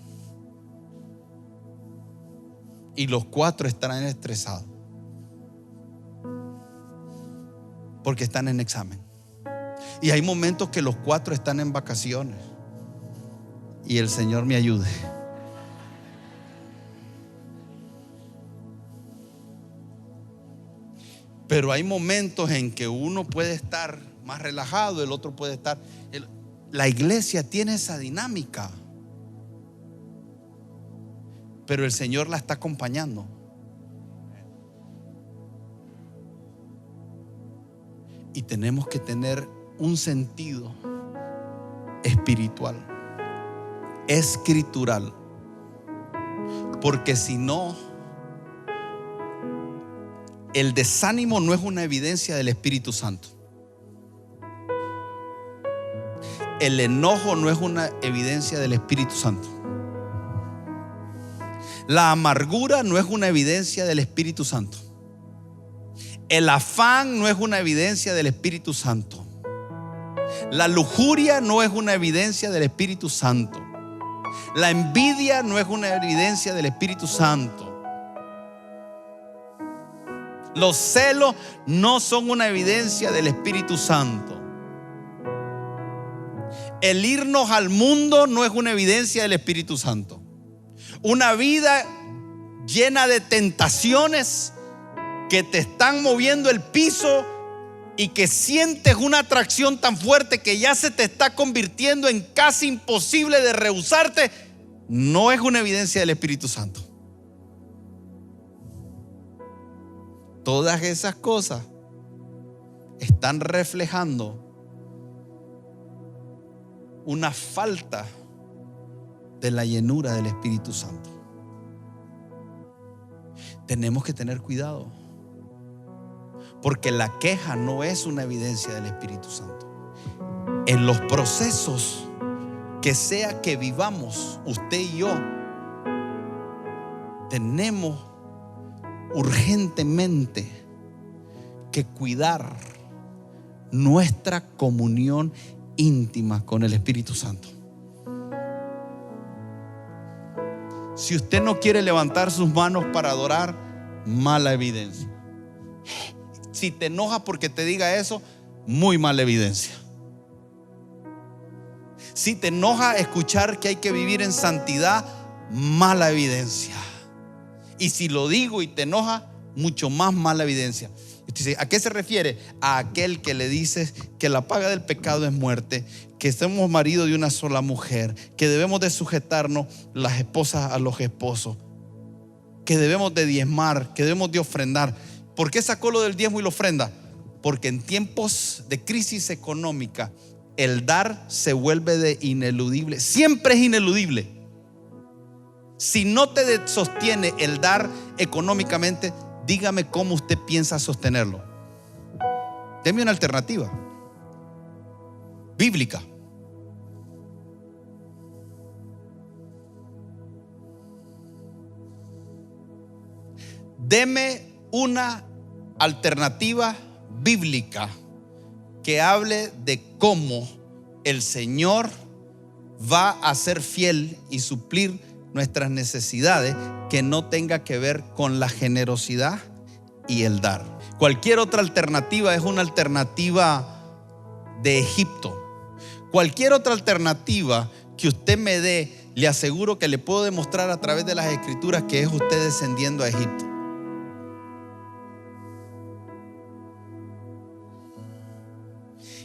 Y los cuatro estarán estresados, porque están en examen. Y hay momentos que los cuatro están en vacaciones. Y el Señor me ayude. Pero hay momentos en que uno puede estar más relajado, el otro puede estar. La iglesia tiene esa dinámica, pero el Señor la está acompañando. Y tenemos que tener un sentido espiritual, escritural, porque si no, el desánimo no es una evidencia del Espíritu Santo. El enojo no es una evidencia del Espíritu Santo. La amargura no es una evidencia del Espíritu Santo. El afán no es una evidencia del Espíritu Santo. La lujuria no es una evidencia del Espíritu Santo. La envidia no es una evidencia del Espíritu Santo. Los celos no son una evidencia del Espíritu Santo. El irnos al mundo no es una evidencia del Espíritu Santo. Una vida llena de tentaciones que te están moviendo el piso y que sientes una atracción tan fuerte que ya se te está convirtiendo en casi imposible de rehusarte, no es una evidencia del Espíritu Santo. Todas esas cosas están reflejando una falta de la llenura del Espíritu Santo. Tenemos que tener cuidado, porque la queja no es una evidencia del Espíritu Santo. En los procesos que sea que vivamos usted y yo, tenemos urgentemente que cuidar nuestra comunión íntima con el Espíritu Santo. Si usted no quiere levantar sus manos para adorar, mala evidencia. Si te enoja porque te diga eso, muy mala evidencia. Si te enoja escuchar que hay que vivir en santidad, mala evidencia. Y si lo digo y te enoja, mucho más mala evidencia. Dice, ¿a qué se refiere? A aquel que le dices que la paga del pecado es muerte, que somos marido de una sola mujer, que debemos de sujetarnos las esposas a los esposos, que debemos de diezmar, que debemos de ofrendar. ¿Por qué sacó lo del diezmo y la ofrenda? Porque en tiempos de crisis económica el dar se vuelve de ineludible. Siempre es ineludible. Si no te sostiene el dar económicamente, dígame cómo usted piensa sostenerlo. Deme una alternativa bíblica. Deme una alternativa bíblica que hable de cómo el Señor va a ser fiel y suplir nuestras necesidades, que no tenga que ver con la generosidad y el dar. Cualquier otra alternativa es una alternativa de Egipto. Cualquier otra alternativa que usted me dé, le aseguro que le puedo demostrar a través de las Escrituras que es usted descendiendo a Egipto.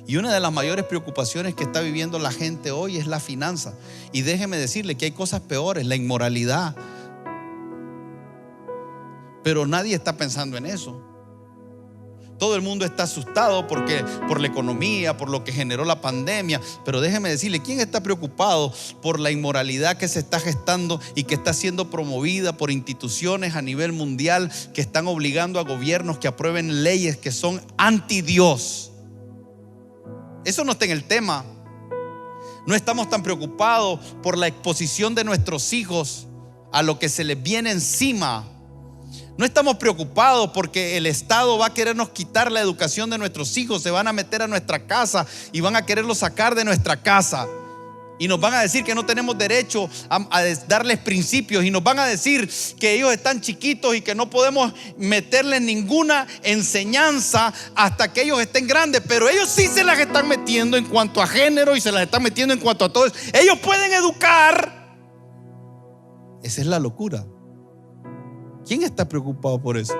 Y una de las mayores preocupaciones que está viviendo la gente hoy es la finanza. Y déjeme decirle que hay cosas peores, la inmoralidad. Pero nadie está pensando en eso. Todo el mundo está asustado por la economía, por lo que generó la pandemia. Pero déjeme decirle, ¿quién está preocupado por la inmoralidad que se está gestando y que está siendo promovida por instituciones a nivel mundial que están obligando a gobiernos que aprueben leyes que son anti Dios? Eso no está en el tema. No estamos tan preocupados por la exposición de nuestros hijos a lo que se les viene encima. No estamos preocupados porque el Estado va a querernos quitar la educación de nuestros hijos. Se van a meter a nuestra casa y van a quererlos sacar de nuestra casa. Y nos van a decir que no tenemos derecho a darles principios. Y nos van a decir que ellos están chiquitos y que no podemos meterles ninguna enseñanza hasta que ellos estén grandes. Pero ellos sí se las están metiendo en cuanto a género y se las están metiendo en cuanto a todo eso. Ellos pueden educar. Esa es la locura. ¿Quién está preocupado por eso?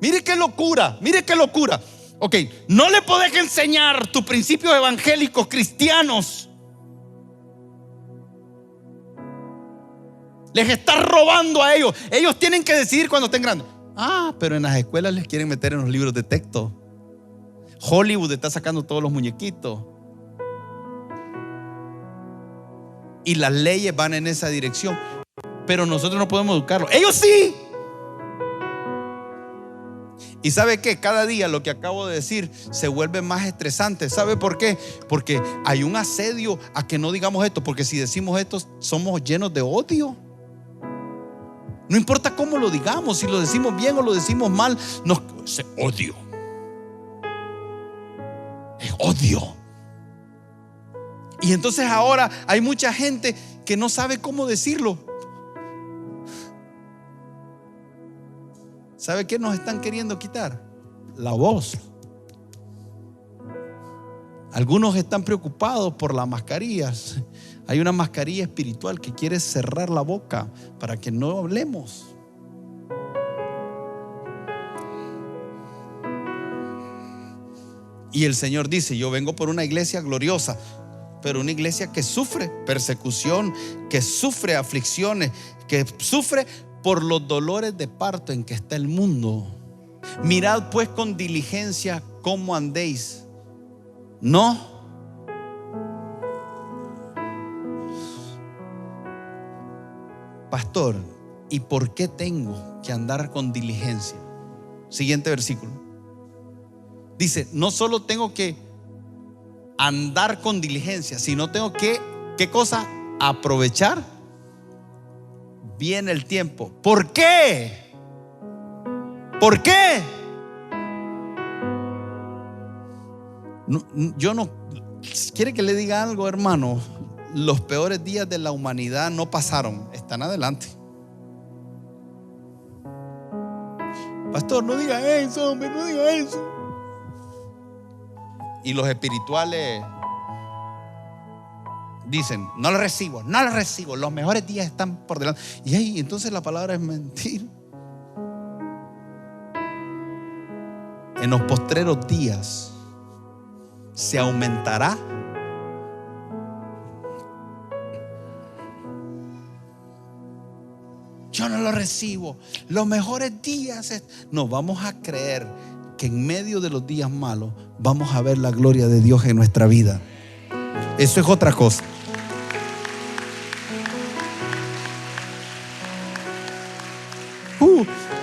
Mire qué locura, mire qué locura. Ok, no le podés enseñar tus principios evangélicos cristianos. Les estás robando a ellos. Ellos tienen que decidir cuando estén grandes. Pero en las escuelas les quieren meter en los libros de texto. Hollywood está sacando todos los muñequitos. Y las leyes van en esa dirección. Pero nosotros no podemos educarlos. Ellos sí. Y ¿sabe qué? Cada día lo que acabo de decir se vuelve más estresante. ¿Sabe por qué? Porque hay un asedio a que no digamos esto. Porque si decimos esto, somos llenos de odio. No importa cómo lo digamos, si lo decimos bien o lo decimos mal, es odio. Es odio. Y entonces ahora hay mucha gente que no sabe cómo decirlo. ¿Sabe qué nos están queriendo quitar? La voz. Algunos están preocupados por las mascarillas. Hay una mascarilla espiritual que quiere cerrar la boca para que no hablemos. Y el Señor dice: yo vengo por una iglesia gloriosa, pero una iglesia que sufre persecución, que sufre aflicciones, que sufre por los dolores de parto en que está el mundo. Mirad pues con diligencia cómo andéis. No. Pastor, ¿y por qué tengo que andar con diligencia? Siguiente versículo. Dice, no solo tengo que andar con diligencia, sino tengo que, ¿qué cosa? Aprovechar bien el tiempo. ¿Por qué? ¿Por qué? Yo no. ¿Quiere que le diga algo, hermano? Los peores días de la humanidad no pasaron, están adelante. Pastor, no diga eso, hombre, no diga eso. Y los espirituales dicen, no lo recibo, no lo recibo, los mejores días están por delante. Y ahí entonces la palabra es mentir. En los postreros días se aumentará yo no lo recibo, los mejores días. No, vamos a creer que en medio de los días malos vamos a ver la gloria de Dios en nuestra vida. Eso es otra cosa.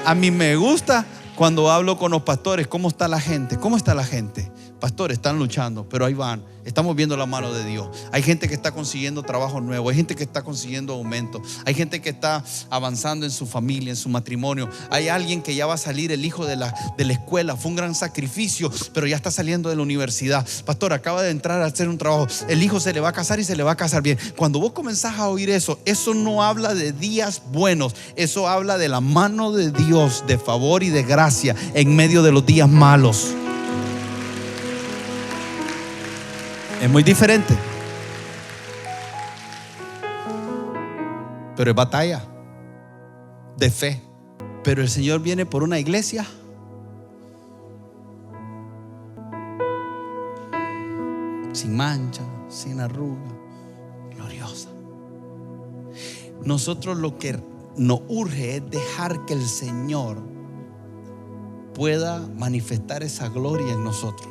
A mí me gusta cuando hablo con los pastores. ¿Cómo está la gente? ¿Cómo está la gente? Pastores, están luchando, pero ahí van. Estamos viendo la mano de Dios. Hay gente que está consiguiendo trabajo nuevo. Hay gente que está consiguiendo aumento. Hay gente que está avanzando en su familia, en su matrimonio. Hay alguien que ya va a salir, el hijo de la escuela. Fue un gran sacrificio, pero ya está saliendo de la universidad. Pastor, acaba de entrar a hacer un trabajo. El hijo se le va a casar y se le va a casar bien. Cuando vos comenzás a oír eso, eso no habla de días buenos. Eso habla de la mano de Dios, de favor y de gracia en medio de los días malos. Es muy diferente. Pero es batalla de fe. Pero el Señor viene por una iglesia sin mancha, sin arruga, gloriosa. Nosotros lo que nos urge es dejar que el Señor pueda manifestar esa gloria en nosotros.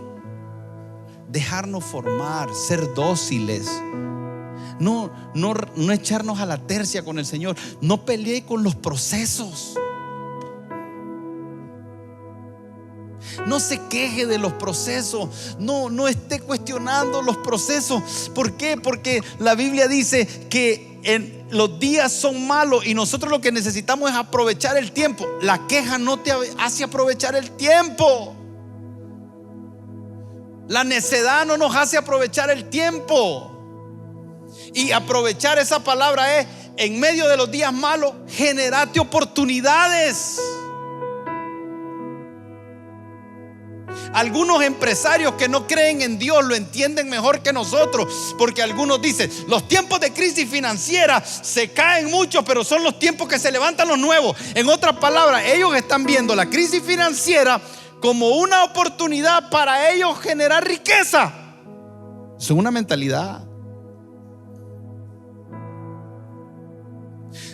Dejarnos formar, ser dóciles. No echarnos a la tercia con el Señor. No pelee con los procesos. No se queje de los procesos. No esté cuestionando los procesos. ¿Por qué? Porque la Biblia dice que los días son malos y nosotros lo que necesitamos es aprovechar el tiempo. La queja no te hace aprovechar el tiempo. La necedad no nos hace aprovechar el tiempo. Y aprovechar esa palabra es, en medio de los días malos, generate oportunidades. Algunos empresarios que no creen en Dios lo entienden mejor que nosotros, porque algunos dicen, los tiempos de crisis financiera se caen mucho, pero son los tiempos que se levantan los nuevos. En otras palabras, ellos están viendo la crisis financiera como una oportunidad para ellos generar riqueza. Es una mentalidad.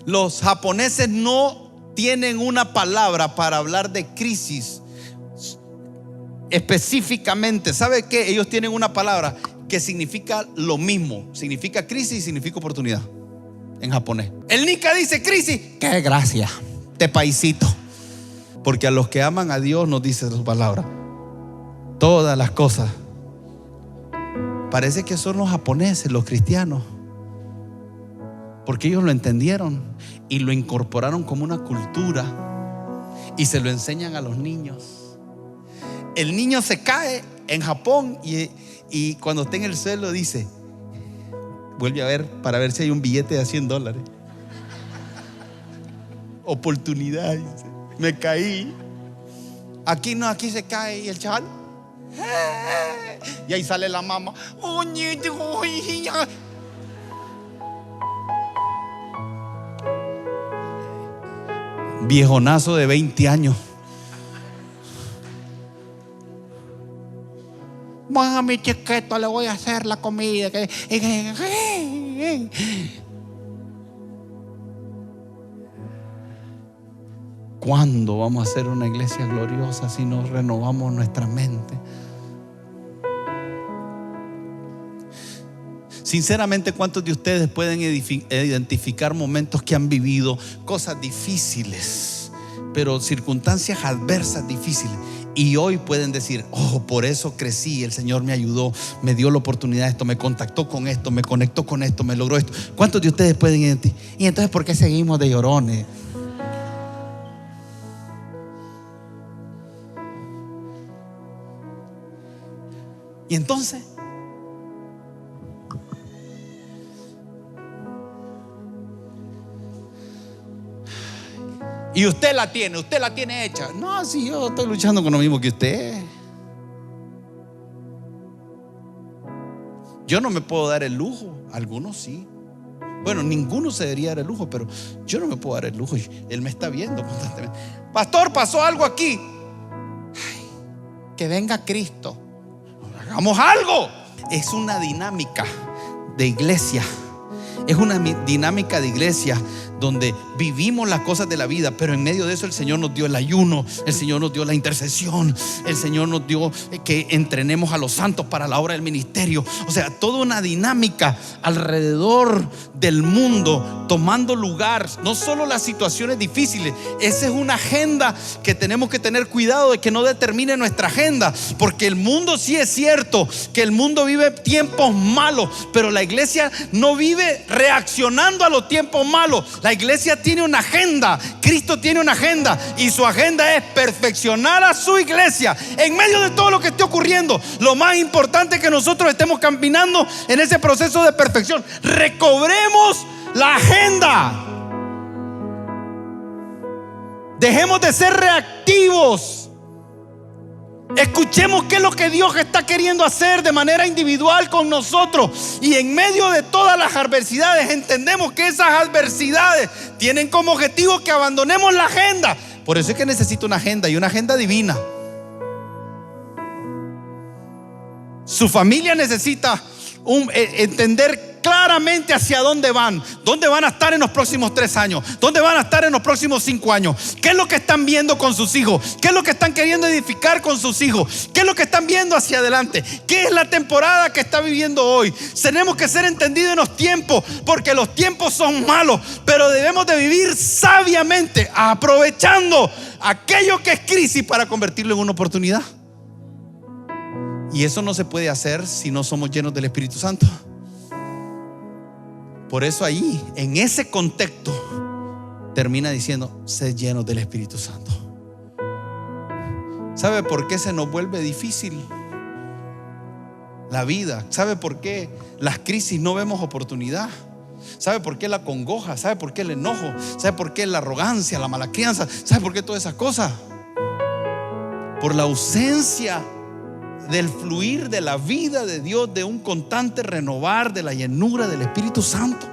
Los japoneses no tienen una palabra para hablar de crisis específicamente. ¿Sabe qué? Ellos tienen una palabra que significa lo mismo. Significa crisis y significa oportunidad en japonés. El Nika dice crisis. ¡Qué gracia! Te paisito. Porque a los que aman a Dios nos dice su palabra todas las cosas. Parece que son los japoneses, los cristianos, porque ellos lo entendieron y lo incorporaron como una cultura y se lo enseñan a los niños. El niño se cae en Japón y cuando está en el suelo dice, vuelve a ver para ver si hay un billete de $100. Oportunidad, dice. Me caí. Aquí no, aquí se cae. Y el chaval, y ahí sale la mamá. Viejonazo de 20 años. A mi chiquito le voy a hacer la comida. ¿Cuándo vamos a hacer una iglesia gloriosa si no renovamos nuestra mente? Sinceramente, ¿cuántos de ustedes pueden identificar momentos que han vivido cosas difíciles, pero circunstancias adversas difíciles? Y hoy pueden decir, oh, por eso crecí, el Señor me ayudó, me dio la oportunidad de esto, me contactó con esto, me conectó con esto, me logró esto. ¿Cuántos de ustedes pueden identificar? Y entonces, ¿por qué seguimos de llorones? Y entonces, y usted la tiene hecha. No, si yo estoy luchando con lo mismo que usted. Yo no me puedo dar el lujo. Algunos sí. Bueno, ninguno se debería dar el lujo, pero yo no me puedo dar el lujo. Él me está viendo constantemente. Pastor, pasó algo aquí. Ay, que venga Cristo. Hagamos algo. Es una dinámica de iglesia. Es una dinámica de iglesia donde vivimos las cosas de la vida, pero en medio de eso el Señor nos dio el ayuno, el Señor nos dio la intercesión, el Señor nos dio que entrenemos a los santos para la obra del ministerio. O sea, toda una dinámica alrededor del mundo tomando lugar, no solo las situaciones difíciles. Esa es una agenda que tenemos que tener cuidado de que no determine nuestra agenda, porque el mundo, sí es cierto que el mundo vive tiempos malos, pero la iglesia no vive reaccionando a los tiempos malos. La iglesia tiene una agenda, Cristo tiene una agenda, y su agenda es perfeccionar a su iglesia en medio de todo lo que esté ocurriendo. Lo más importante es que nosotros estemos caminando en ese proceso de perfección. Recobremos la agenda. Dejemos de ser reactivos. Escuchemos qué es lo que Dios está queriendo hacer de manera individual con nosotros. Y en medio de todas las adversidades, entendemos que esas adversidades tienen como objetivo que abandonemos la agenda. Por eso es que necesito una agenda, y una agenda divina. Su familia necesita entender claramente hacia dónde van a estar en los próximos 3 años, dónde van a estar en los próximos 5 años, qué es lo que están viendo con sus hijos, qué es lo que están queriendo edificar con sus hijos, qué es lo que están viendo hacia adelante, qué es la temporada que está viviendo hoy. Tenemos que ser entendidos en los tiempos, porque los tiempos son malos, pero debemos de vivir sabiamente, aprovechando aquello que es crisis para convertirlo en una oportunidad. Y eso no se puede hacer si no somos llenos del Espíritu Santo. Por eso ahí, en ese contexto, termina diciendo: sed llenos del Espíritu Santo. ¿Sabe por qué se nos vuelve difícil la vida? ¿Sabe por qué las crisis no vemos oportunidad? ¿Sabe por qué la congoja? ¿Sabe por qué el enojo? ¿Sabe por qué la arrogancia, la mala crianza? ¿Sabe por qué todas esas cosas? Por la ausencia del fluir de la vida de Dios, de un constante renovar de la llenura del Espíritu Santo.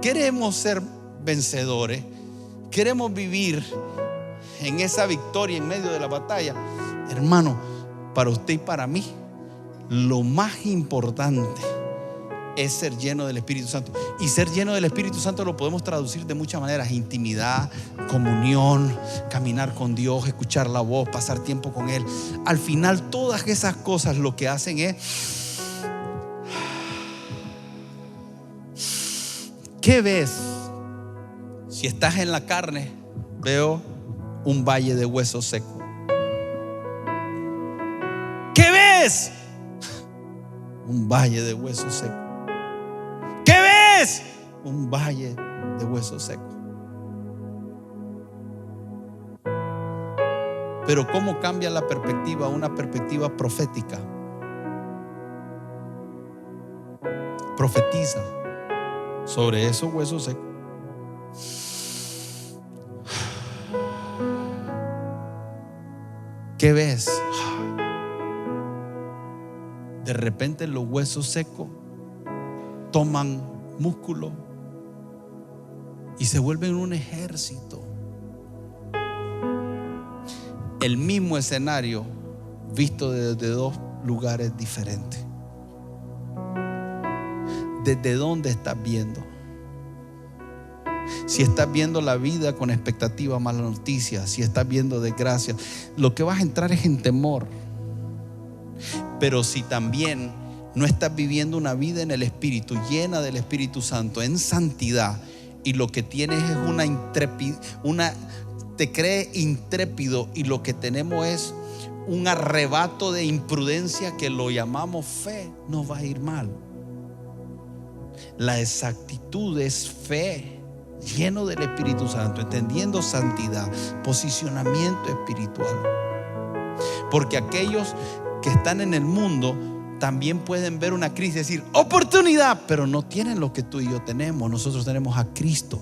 Queremos ser vencedores, queremos vivir en esa victoria en medio de la batalla. Hermano, para usted y para mí, lo más importante es ser lleno del Espíritu Santo. Y ser lleno del Espíritu Santo lo podemos traducir de muchas maneras: intimidad, comunión, caminar con Dios, escuchar la voz, pasar tiempo con Él. Al final, todas esas cosas lo que hacen es: ¿qué ves? Si estás en la carne, veo un valle de huesos secos. ¿Qué ves? Un valle de huesos secos. ¿Qué ves? Un valle de huesos secos. Pero ¿cómo cambia la perspectiva a una perspectiva profética? Profetiza sobre esos huesos secos. ¿Qué ves? De repente los huesos secos toman músculo y se vuelven un ejército. El mismo escenario visto desde 2 lugares diferentes. ¿Desde dónde estás viendo? Si estás viendo la vida con expectativa, mala noticia. Si estás viendo desgracia, lo que vas a entrar es en temor. Pero si también no estás viviendo una vida en el Espíritu, llena del Espíritu Santo, en santidad, y lo que tienes es te cree intrépido, y lo que tenemos es un arrebato de imprudencia que lo llamamos fe, nos va a ir mal. La exactitud es fe, lleno del Espíritu Santo, entendiendo santidad, posicionamiento espiritual. Porque aquellos que están en el mundo también pueden ver una crisis y decir oportunidad, pero no tienen lo que tú y yo tenemos. Nosotros tenemos a Cristo.